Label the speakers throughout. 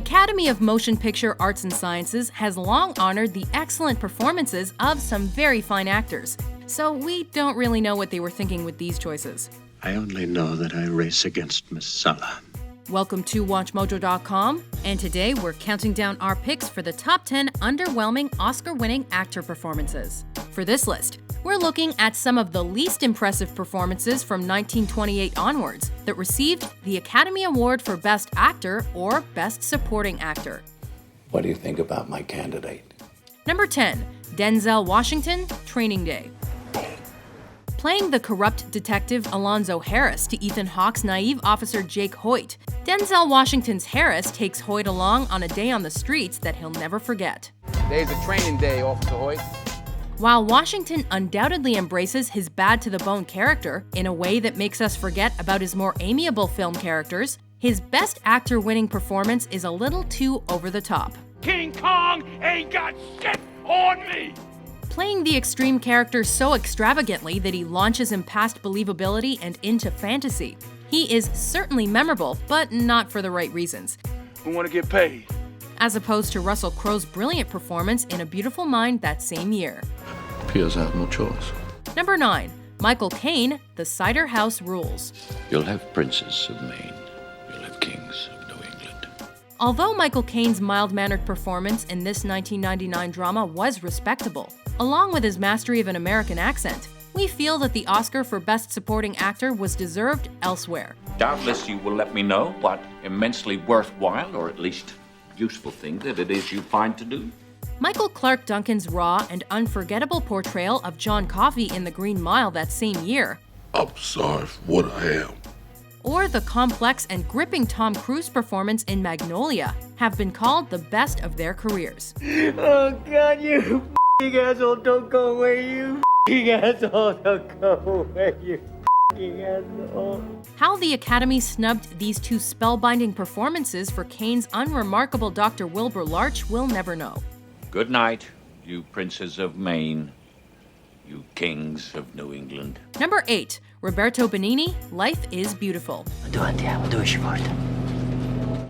Speaker 1: Academy of Motion Picture Arts and Sciences has long honored the excellent performances of some very fine actors, so we don't really know what they were thinking with these choices.
Speaker 2: I only know that I race against Miss Sala.
Speaker 1: Welcome to WatchMojo.com, and today we're counting down our picks for the top 10 underwhelming Oscar-winning actor performances. For this list, we're looking at some of the least impressive performances from 1928 onwards that received the Academy Award for Best Actor or Best Supporting Actor.
Speaker 3: What do you think about my candidate?
Speaker 1: Number 10, Denzel Washington, Training Day. Playing the corrupt detective Alonzo Harris to Ethan Hawke's naive officer Jake Hoyt, Denzel Washington's Harris takes Hoyt along on a day on the streets that he'll never forget.
Speaker 4: Today's a training day, Officer Hoyt.
Speaker 1: While Washington undoubtedly embraces his bad-to-the-bone character in a way that makes us forget about his more amiable film characters, his Best Actor-winning performance is a little too over the top.
Speaker 5: King Kong ain't got shit on me!
Speaker 1: Playing the extreme character so extravagantly that he launches him past believability and into fantasy. He is certainly memorable, but not for the right reasons.
Speaker 5: We want to get paid.
Speaker 1: As opposed to Russell Crowe's brilliant performance in A Beautiful Mind that same year.
Speaker 3: Appears I have no choice.
Speaker 1: Number 9, Michael Caine, The Cider House Rules.
Speaker 3: You'll have princes of Maine. You'll have kings of New England.
Speaker 1: Although Michael Caine's mild-mannered performance in this 1999 drama was respectable, along with his mastery of an American accent, we feel that the Oscar for Best Supporting Actor was deserved elsewhere.
Speaker 6: Doubtless you will let me know what immensely worthwhile, or at least useful thing that it is you find to do.
Speaker 1: Michael Clark Duncan's raw and unforgettable portrayal of John Coffey in The Green Mile that same year,
Speaker 7: I'm sorry for what I am.
Speaker 1: or the complex and gripping Tom Cruise performance in Magnolia have been called the best of their careers.
Speaker 8: Oh God, you f***ing asshole, don't go away, you f***ing asshole, don't go away, you f***ing asshole.
Speaker 1: How the Academy snubbed these two spellbinding performances for Caine's unremarkable Dr. Wilbur Larch, we'll never know.
Speaker 6: Good night, you princes of Maine, you kings of New England.
Speaker 1: Number 8, Roberto Benigni, Life is Beautiful.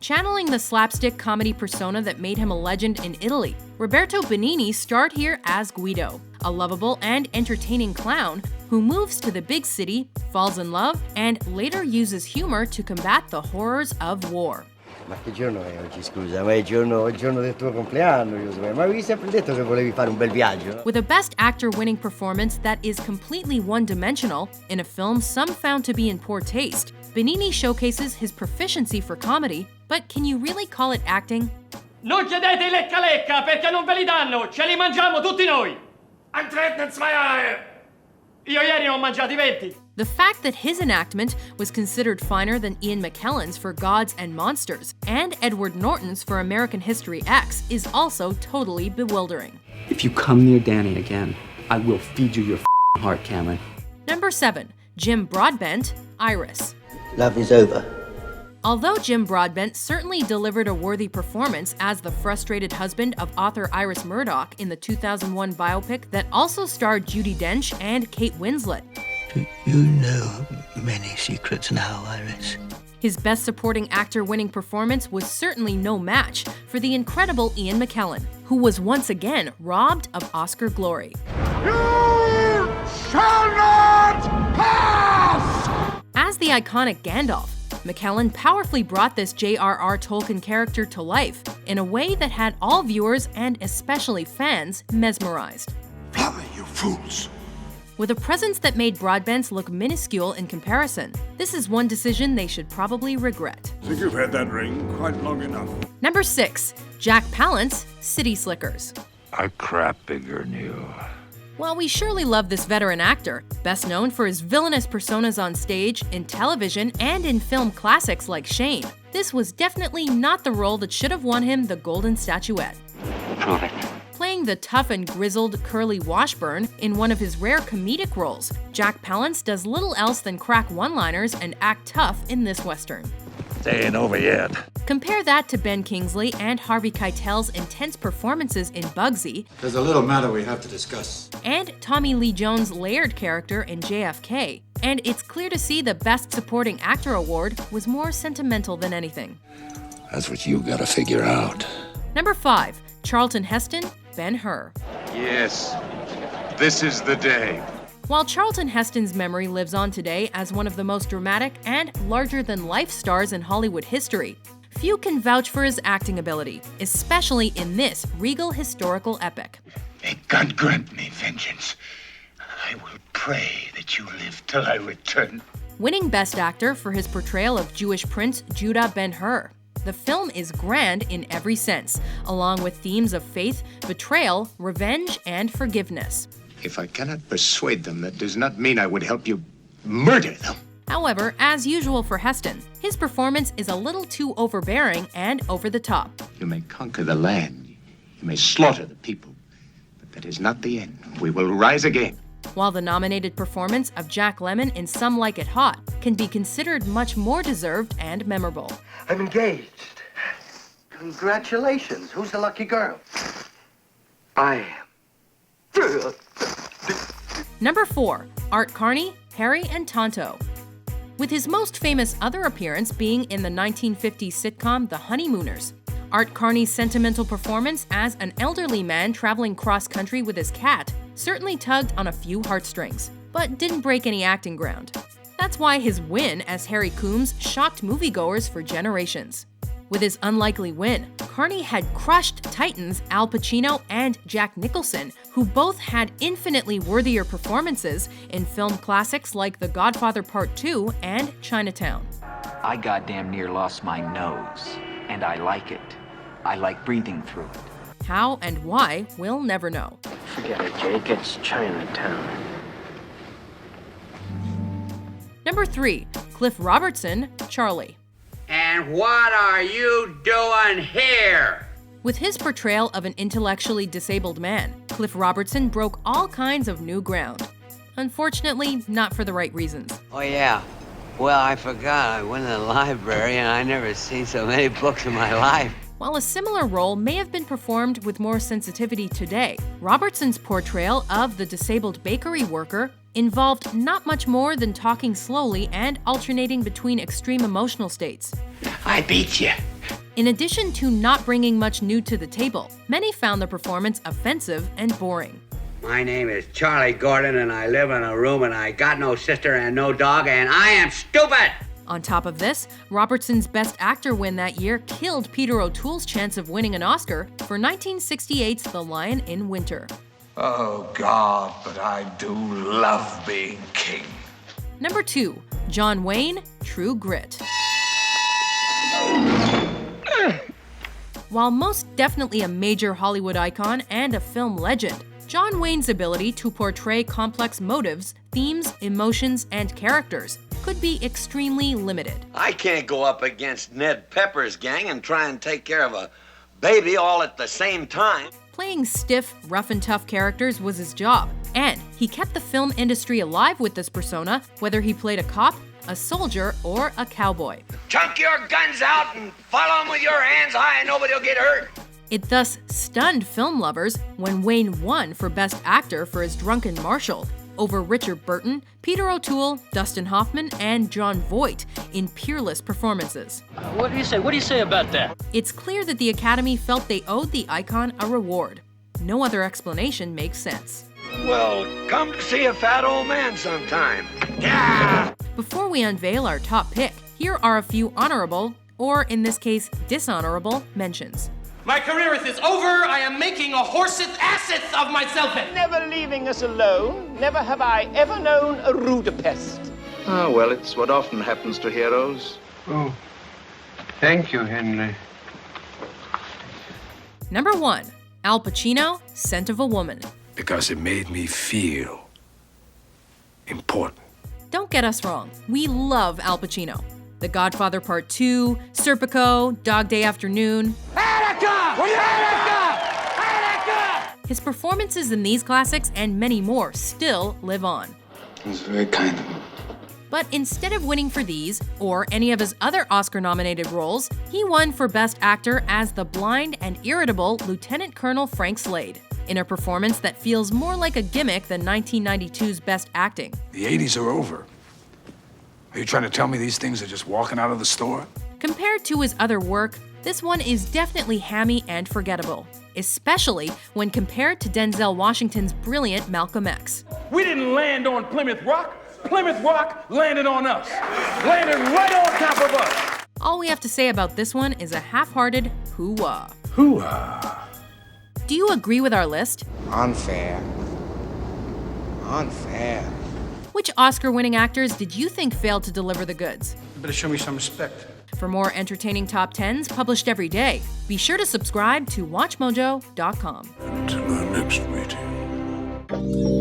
Speaker 1: Channeling the slapstick comedy persona that made him a legend in Italy, Roberto Benigni starred here as Guido, a lovable and entertaining clown who moves to the big city, falls in love, and later uses humor to combat the horrors of war.
Speaker 8: Ma che giorno è oggi, scusa? Ma è il giorno del tuo compleanno, Giuseppe. Ma avevi sempre detto che volevi fare un bel viaggio?
Speaker 1: With a Best Actor winning performance that is completely one-dimensional, in a film some found to be in poor taste, Benigni showcases his proficiency for comedy, but can you really call it acting?
Speaker 5: Non chiedete i lecca-lecca perché non ve li danno, ce li mangiamo tutti noi! Antreten 2 Jahre! Io ieri ne ho mangiati 20!
Speaker 1: The fact that his enactment was considered finer than Ian McKellen's for Gods and Monsters and Edward Norton's for American History X is also totally bewildering.
Speaker 9: If you come near Danny again, I will feed you your f***ing heart, Cameron.
Speaker 1: Number 7, Jim Broadbent, Iris.
Speaker 8: Love is over.
Speaker 1: Although Jim Broadbent certainly delivered a worthy performance as the frustrated husband of author Iris Murdoch in the 2001 biopic that also starred Judi Dench and Kate Winslet,
Speaker 10: You know many secrets now, Iris.
Speaker 1: his Best Supporting Actor winning performance was certainly no match for the incredible Ian McKellen, who was once again robbed of Oscar glory.
Speaker 5: You shall not pass!
Speaker 1: As the iconic Gandalf, McKellen powerfully brought this J.R.R. Tolkien character to life in a way that had all viewers and especially fans mesmerized.
Speaker 7: Blather, you fools!
Speaker 1: With a presence that made Broadbent's look minuscule in comparison, this is one decision they should probably regret.
Speaker 7: I think you've had that ring quite long enough.
Speaker 1: Number 6, Jack Palance, City Slickers.
Speaker 7: I crap bigger than you.
Speaker 1: While we surely love this veteran actor, best known for his villainous personas on stage, in television, and in film classics like Shane, this was definitely not the role that should have won him the Golden Statuette.
Speaker 10: Prove it.
Speaker 1: Playing the tough and grizzled Curly Washburn in one of his rare comedic roles, Jack Palance does little else than crack one-liners and act tough in this Western.
Speaker 7: They ain't over yet.
Speaker 1: Compare that to Ben Kingsley and Harvey Keitel's intense performances in Bugsy,
Speaker 11: There's a little matter we have to discuss.
Speaker 1: and Tommy Lee Jones' layered character in JFK, and it's clear to see the Best Supporting Actor award was more sentimental than anything.
Speaker 3: That's what you gotta figure out.
Speaker 1: Number 5. Charlton Heston, Ben-Hur.
Speaker 7: Yes, this is the day.
Speaker 1: While Charlton Heston's memory lives on today as one of the most dramatic and larger-than-life stars in Hollywood history, few can vouch for his acting ability, especially in this regal historical epic.
Speaker 7: May God grant me vengeance. I will pray that you live till I return.
Speaker 1: Winning Best Actor for his portrayal of Jewish Prince Judah Ben-Hur. The film is grand in every sense, along with themes of faith, betrayal, revenge, and forgiveness.
Speaker 7: If I cannot persuade them, that does not mean I would help you murder them.
Speaker 1: However, as usual for Heston, his performance is a little too overbearing and over the top.
Speaker 7: You may conquer the land, you may slaughter the people, but that is not the end. We will rise again.
Speaker 1: While the nominated performance of Jack Lemmon in Some Like It Hot can be considered much more deserved and memorable.
Speaker 12: I'm engaged. Congratulations. Who's the lucky girl? I am.
Speaker 1: Number 4. Art Carney, Harry and Tonto. With his most famous other appearance being in the 1950s sitcom The Honeymooners. Art Carney's sentimental performance as an elderly man traveling cross-country with his cat certainly tugged on a few heartstrings, but didn't break any acting ground. That's why his win as Harry Coombs shocked moviegoers for generations. With his unlikely win, Carney had crushed titans Al Pacino and Jack Nicholson, who both had infinitely worthier performances in film classics like The Godfather Part 2 and Chinatown.
Speaker 9: I goddamn near lost my nose, and I like it. I like breathing through it.
Speaker 1: How and why, we'll never know.
Speaker 8: Forget it, Jake. It's Chinatown.
Speaker 1: Number 3. Cliff Robertson, Charly.
Speaker 13: And what are you doing here?
Speaker 1: With his portrayal of an intellectually disabled man, Cliff Robertson broke all kinds of new ground. Unfortunately, not for the right reasons.
Speaker 14: Oh yeah. Well, I forgot. I went to the library and I never seen so many books in my life.
Speaker 1: While a similar role may have been performed with more sensitivity today, Robertson's portrayal of the disabled bakery worker involved not much more than talking slowly and alternating between extreme emotional states.
Speaker 13: I beat you.
Speaker 1: In addition to not bringing much new to the table, many found the performance offensive and boring.
Speaker 13: My name is Charlie Gordon and I live in a room and I got no sister and no dog and I am stupid!
Speaker 1: On top of this, Robertson's Best Actor win that year killed Peter O'Toole's chance of winning an Oscar for 1968's The Lion in Winter.
Speaker 7: Oh, God, but I do love being king.
Speaker 1: Number 2. John Wayne, True Grit. While most definitely a major Hollywood icon and a film legend, John Wayne's ability to portray complex motives, themes, emotions, and characters could be extremely limited.
Speaker 15: I can't go up against Ned Pepper's gang and try and take care of a baby all at the same time.
Speaker 1: Playing stiff, rough and tough characters was his job, and he kept the film industry alive with this persona, whether he played a cop, a soldier, or a cowboy.
Speaker 15: Chunk your guns out and follow them with your hands high and nobody will get hurt.
Speaker 1: It thus stunned film lovers when Wayne won for Best Actor for his Drunken Marshal over Richard Burton, Peter O'Toole, Dustin Hoffman, and Jon Voight in peerless performances.
Speaker 8: What do you say? What do you say about that?
Speaker 1: It's clear that the Academy felt they owed the icon a reward. No other explanation makes sense.
Speaker 15: Well, come to see a fat old man sometime. Yeah!
Speaker 1: Before we unveil our top pick, here are a few honorable, or in this case, dishonorable, mentions.
Speaker 5: My career is over. I am making a horseth asseth of myself.
Speaker 16: Never leaving us alone. Never have I ever known a ruder pest.
Speaker 17: Ah, well, it's what often happens to heroes.
Speaker 18: Oh, thank you, Henry.
Speaker 1: Number 1. Al Pacino, Scent of a Woman.
Speaker 7: Because it made me feel important.
Speaker 1: Don't get us wrong. We love Al Pacino. The Godfather Part 2, Serpico, Dog Day Afternoon. His performances in these classics and many more still live on.
Speaker 18: It was very kind of him.
Speaker 1: But instead of winning for these, or any of his other Oscar-nominated roles, he won for Best Actor as the blind and irritable Lieutenant Colonel Frank Slade, in a performance that feels more like a gimmick than 1992's Best Acting.
Speaker 7: The 80s are over. Are you trying to tell me these things are just walking out of the store?
Speaker 1: Compared to his other work, This one is definitely hammy and forgettable, especially when compared to Denzel Washington's brilliant Malcolm X.
Speaker 19: We didn't land on Plymouth Rock. Plymouth Rock landed on us. Landed right on top of us.
Speaker 1: All we have to say about this one is a half-hearted hoo-wah.
Speaker 19: Hoo-wah.
Speaker 1: Do you agree with our list?
Speaker 12: Unfair. Unfair.
Speaker 1: Which Oscar-winning actors did you think failed to deliver the goods?
Speaker 11: You better show me some respect.
Speaker 1: For more entertaining top 10s published every day, be sure to subscribe to WatchMojo.com.
Speaker 3: Until our next meeting.